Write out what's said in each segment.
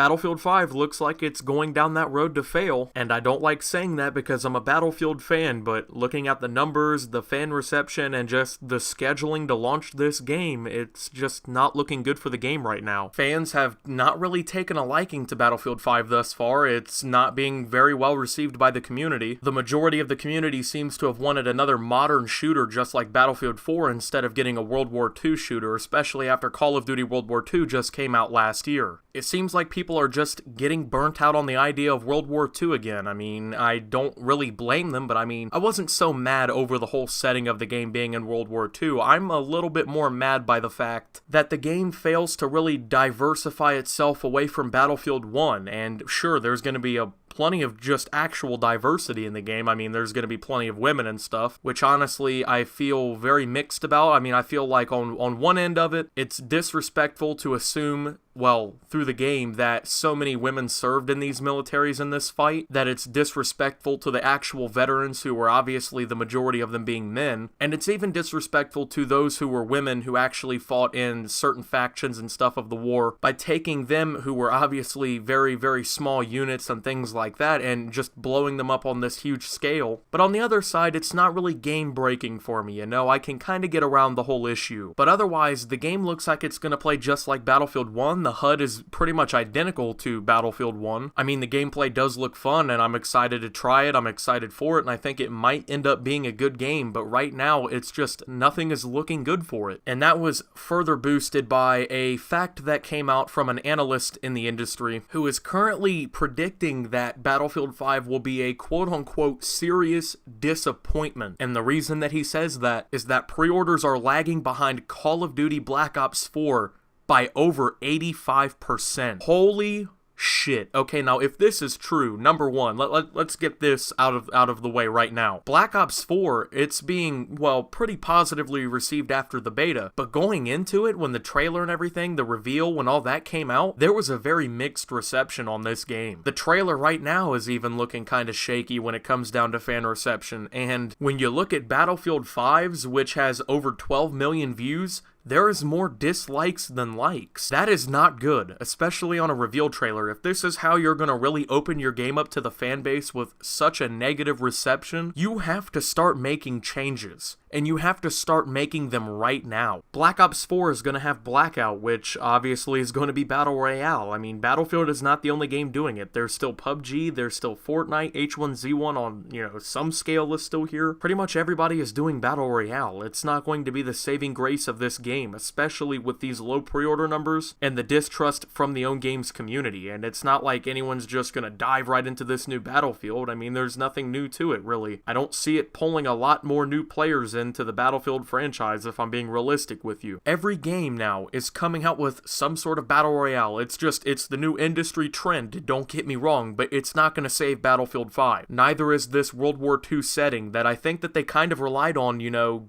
Battlefield 5 looks like it's going down that road to fail, and I don't like saying that because I'm a Battlefield fan, but looking at the numbers, the fan reception, and just the scheduling to launch this game, it's just not looking good for the game right now. Fans have not really taken a liking to Battlefield 5 thus far. It's not being very well received by the community. The majority of the community seems to have wanted another modern shooter just like Battlefield 4 instead of getting a World War II shooter, especially after Call of Duty World War II just came out last year. It seems like people are just getting burnt out on the idea of World War II again. I mean, I don't really blame them, but I wasn't so mad over the whole setting of the game being in World War II. I'm a little bit more mad by the fact that the game fails to really diversify itself away from Battlefield 1, and sure, there's going to be plenty of just actual diversity in the game. I mean, there's going to be plenty of women and stuff, which honestly I feel very mixed about. I mean, I feel like on one end of it, it's disrespectful to assume, well, through the game, that so many women served in these militaries in this fight, that it's disrespectful to the actual veterans who were obviously the majority of them being men, and it's even disrespectful to those who were women who actually fought in certain factions and stuff of the war by taking them who were obviously very, very small units and things like that and just blowing them up on this huge scale. But on the other side, it's not really game breaking for me, you know? I can kind of get around the whole issue. But otherwise, the game looks like it's going to play just like Battlefield 1. The HUD is pretty much identical to Battlefield 1. I mean, the gameplay does look fun, and I'm excited to try it. I'm excited for it, and I think it might end up being a good game, but right now, it's just nothing is looking good for it. And that was further boosted by a fact that came out from an analyst in the industry who is currently predicting that Battlefield 5 will be a quote-unquote serious disappointment. And the reason that he says that is that pre-orders are lagging behind Call of Duty Black Ops 4 by over 85%. Holy shit. Okay, now if this is true, number one, let's get this out of the way right now. Black Ops 4, it's being, well, pretty positively received after the beta, but going into it, when the trailer and everything, the reveal, when all that came out, there was a very mixed reception on this game. The trailer right now is even looking kind of shaky when it comes down to fan reception, and when you look at Battlefield 5's, which has over 12 million views, there is more dislikes than likes. That is not good, especially on a reveal trailer. If this is how you're gonna really open your game up to the fan base with such a negative reception, you have to start making changes. And you have to start making them right now. Black Ops 4 is going to have Blackout, which obviously is going to be Battle Royale. I mean, Battlefield is not the only game doing it. There's still PUBG, there's still Fortnite, H1Z1 on, some scale is still here. Pretty much everybody is doing Battle Royale. It's not going to be the saving grace of this game, especially with these low pre-order numbers and the distrust from the own game's community. And it's not like anyone's just going to dive right into this new Battlefield. I mean, there's nothing new to it, really. I don't see it pulling a lot more new players into the Battlefield franchise, if I'm being realistic with you. Every game now is coming out with some sort of Battle Royale. It's the new industry trend, don't get me wrong, but it's not going to save Battlefield 5. Neither is this World War II setting that I think that they kind of relied on,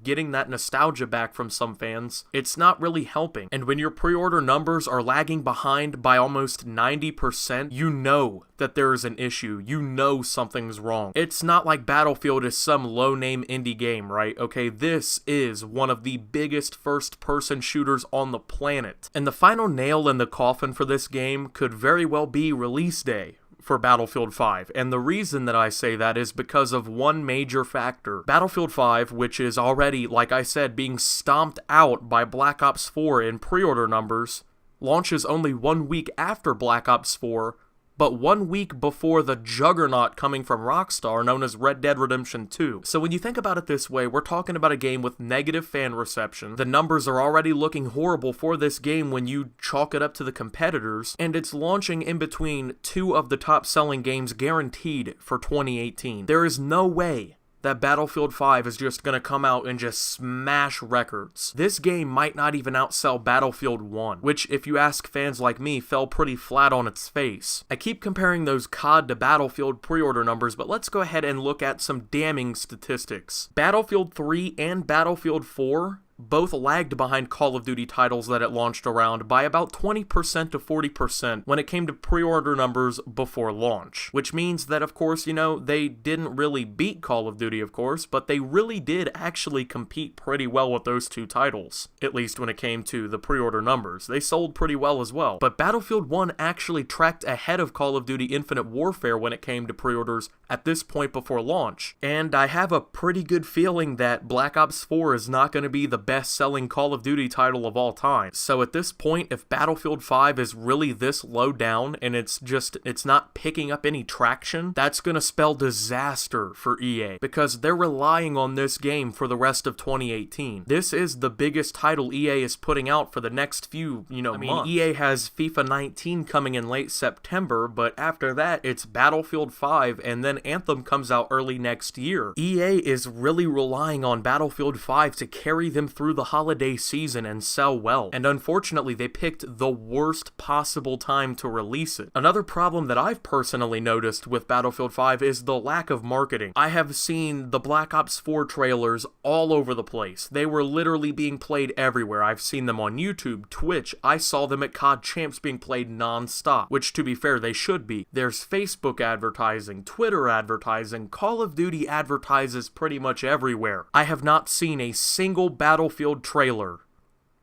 getting that nostalgia back from some fans. It's not really helping. And when your pre-order numbers are lagging behind by almost 90%, you know that there is an issue. You know something's wrong. It's not like Battlefield is some low-name indie game, right? Okay, this is one of the biggest first-person shooters on the planet. And the final nail in the coffin for this game could very well be release day for Battlefield 5, and the reason that I say that is because of one major factor. Battlefield 5, which is already, like I said, being stomped out by Black Ops 4 in pre-order numbers, launches only 1 week after Black Ops 4, but 1 week before the juggernaut coming from Rockstar known as Red Dead Redemption 2. So when you think about it this way, we're talking about a game with negative fan reception. The numbers are already looking horrible for this game when you chalk it up to the competitors, and it's launching in between two of the top selling games guaranteed for 2018. There is no way that Battlefield 5 is just gonna come out and just smash records. This game might not even outsell Battlefield 1, which, if you ask fans like me, fell pretty flat on its face. I keep comparing those COD to Battlefield pre-order numbers, but let's go ahead and look at some damning statistics. Battlefield 3 and Battlefield 4 both lagged behind Call of Duty titles that it launched around by about 20% to 40% when it came to pre-order numbers before launch. Which means that, of course, they didn't really beat Call of Duty, of course, but they really did actually compete pretty well with those two titles. At least when it came to the pre-order numbers. They sold pretty well as well. But Battlefield 1 actually tracked ahead of Call of Duty Infinite Warfare when it came to pre-orders at this point before launch. And I have a pretty good feeling that Black Ops 4 is not going to be the best-selling Call of Duty title of all time. So at this point, if Battlefield 5 is really this low down and it's not picking up any traction, that's going to spell disaster for EA because they're relying on this game for the rest of 2018. This is the biggest title EA is putting out for the next few, months. EA has FIFA 19 coming in late September, but after that, it's Battlefield 5 and then Anthem comes out early next year. EA is really relying on Battlefield 5 to carry them through the holiday season and sell well, and unfortunately they picked the worst possible time to release it. Another problem that I've personally noticed with Battlefield 5 is the lack of marketing. I have seen the Black Ops 4 trailers all over the place. They were literally being played everywhere. I've seen them on YouTube, Twitch, I saw them at COD Champs being played non-stop, which to be fair, they should be. There's Facebook advertising, Twitter advertising, Call of Duty advertises pretty much everywhere. I have not seen a single Battlefield trailer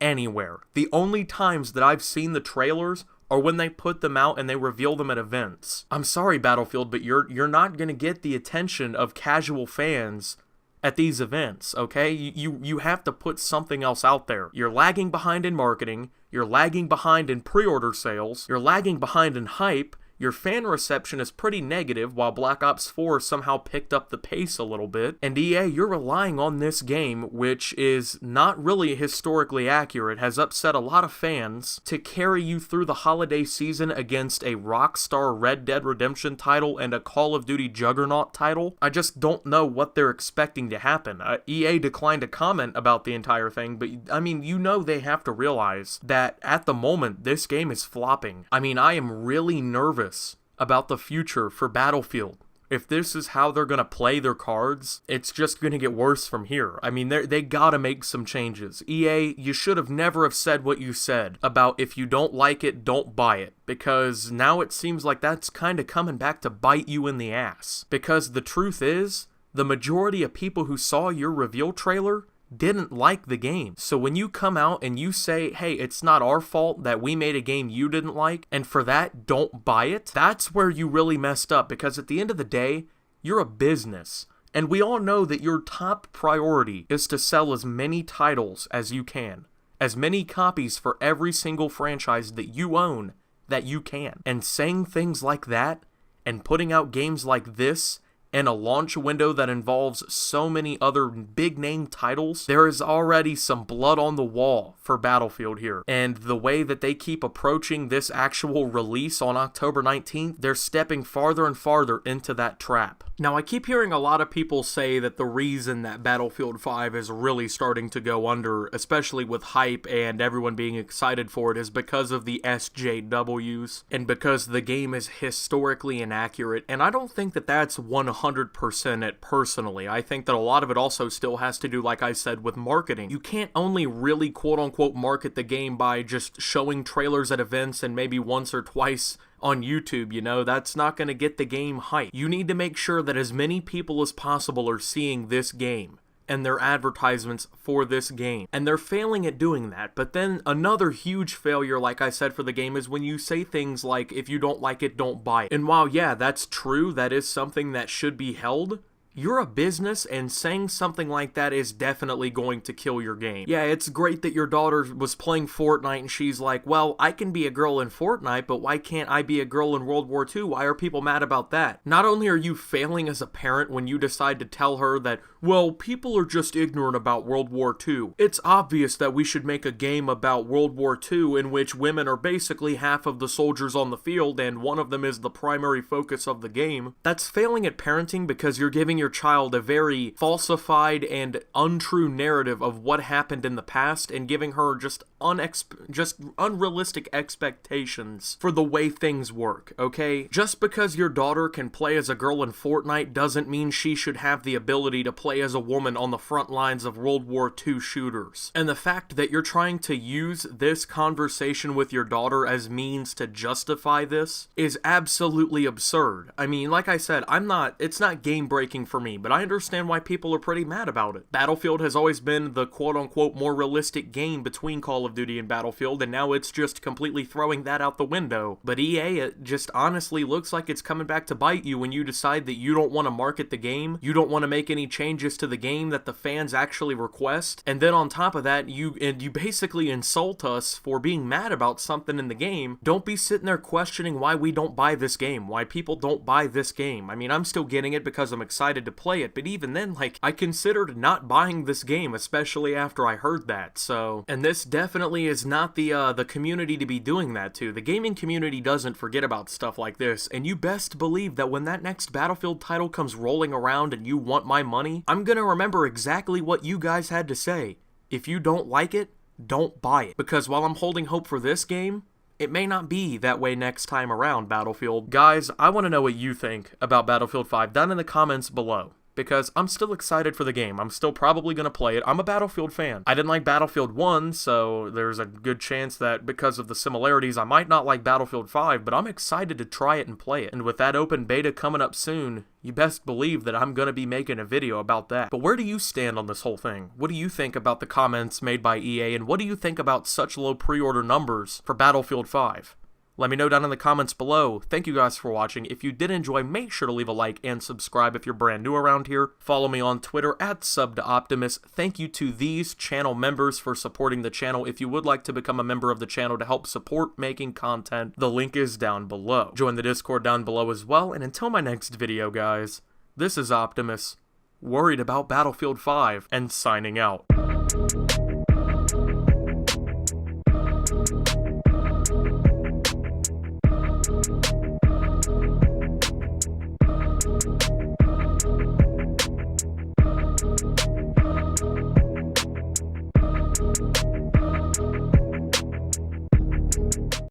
anywhere. The only times that I've seen the trailers are when they put them out and they reveal them at events. I'm sorry, Battlefield, but you're not gonna get the attention of casual fans at these events, okay? You have to put something else out there. You're lagging behind in marketing, you're lagging behind in pre-order sales, you're lagging behind in hype, your fan reception is pretty negative while Black Ops 4 somehow picked up the pace a little bit. And EA, you're relying on this game, which is not really historically accurate, has upset a lot of fans, to carry you through the holiday season against a Rockstar Red Dead Redemption title and a Call of Duty Juggernaut title. I just don't know what they're expecting to happen. EA declined to comment about the entire thing, but I mean, they have to realize that at the moment, this game is flopping. I mean, I am really nervous about the future for Battlefield. If this is how they're gonna play their cards, it's just gonna get worse from here. I mean, they gotta make some changes. EA, you should have never have said what you said about if you don't like it, don't buy it. Because now it seems like that's kind of coming back to bite you in the ass. Because the truth is, the majority of people who saw your reveal trailer didn't like the game. So when you come out and you say, hey, it's not our fault that we made a game you didn't like, and for that, don't buy it, that's where you really messed up, because at the end of the day, you're a business. And we all know that your top priority is to sell as many titles as you can. As many copies for every single franchise that you own that you can. And saying things like that, and putting out games like this, in a launch window that involves so many other big-name titles, there is already some blood on the wall for Battlefield here. And the way that they keep approaching this actual release on October 19th, they're stepping farther and farther into that trap. Now, I keep hearing a lot of people say that the reason that Battlefield 5 is really starting to go under, especially with hype and everyone being excited for it, is because of the SJWs, and because the game is historically inaccurate, and I don't think that that's 100% it personally. I think that a lot of it also still has to do, like I said, with marketing. You can't only really quote-unquote market the game by just showing trailers at events and maybe once or twice on YouTube, that's not going to get the game hype. You need to make sure that as many people as possible are seeing this game and their advertisements for this game. And they're failing at doing that. But then another huge failure, like I said, for the game is when you say things like, if you don't like it, don't buy it. And while, yeah, that's true, that is something that should be held, you're a business, and saying something like that is definitely going to kill your game. Yeah, it's great that your daughter was playing Fortnite and she's like, well, I can be a girl in Fortnite, but why can't I be a girl in World War II? Why are people mad about that? Not only are you failing as a parent when you decide to tell her that, well, people are just ignorant about World War II. It's obvious that we should make a game about World War II in which women are basically half of the soldiers on the field and one of them is the primary focus of the game. That's failing at parenting because you're giving your child a very falsified and untrue narrative of what happened in the past and giving her just just unrealistic expectations for the way things work, okay? Just because your daughter can play as a girl in Fortnite doesn't mean she should have the ability to play as a woman on the front lines of World War II shooters. And the fact that you're trying to use this conversation with your daughter as means to justify this is absolutely absurd. I mean, like I said, it's not game breaking for me, but I understand why people are pretty mad about it. Battlefield has always been the quote-unquote more realistic game between Call of Duty and Battlefield, and now it's just completely throwing that out the window. But EA, it just honestly looks like it's coming back to bite you when you decide that you don't want to market the game, you don't want to make any changes to the game that the fans actually request, and then on top of that, you basically insult us for being mad about something in the game. Don't be sitting there questioning why we don't buy this game, why people don't buy this game. I mean, I'm still getting it because I'm excited to play it, but even then, like, I considered not buying this game, especially after I heard that, so... And this definitely is not the community to be doing that to. The gaming community doesn't forget about stuff like this, and you best believe that when that next Battlefield title comes rolling around and you want my money, I'm gonna remember exactly what you guys had to say. If you don't like it, don't buy it. Because while I'm holding hope for this game, it may not be that way next time around, Battlefield. Guys, I want to know what you think about Battlefield 5 down in the comments below, because I'm still excited for the game. I'm still probably going to play it. I'm a Battlefield fan. I didn't like Battlefield 1, so there's a good chance that because of the similarities, I might not like Battlefield 5, but I'm excited to try it and play it. And with that open beta coming up soon, you best believe that I'm going to be making a video about that. But where do you stand on this whole thing? What do you think about the comments made by EA, and what do you think about such low pre-order numbers for Battlefield 5? Let me know down in the comments below. Thank you guys for watching. If you did enjoy, make sure to leave a like and subscribe if you're brand new around here. Follow me on Twitter @SubToOptimus. Thank you to these channel members for supporting the channel. If you would like to become a member of the channel to help support making content, the link is down below. Join the Discord down below as well. And until my next video, guys, this is Optimus, worried about Battlefield 5, and signing out.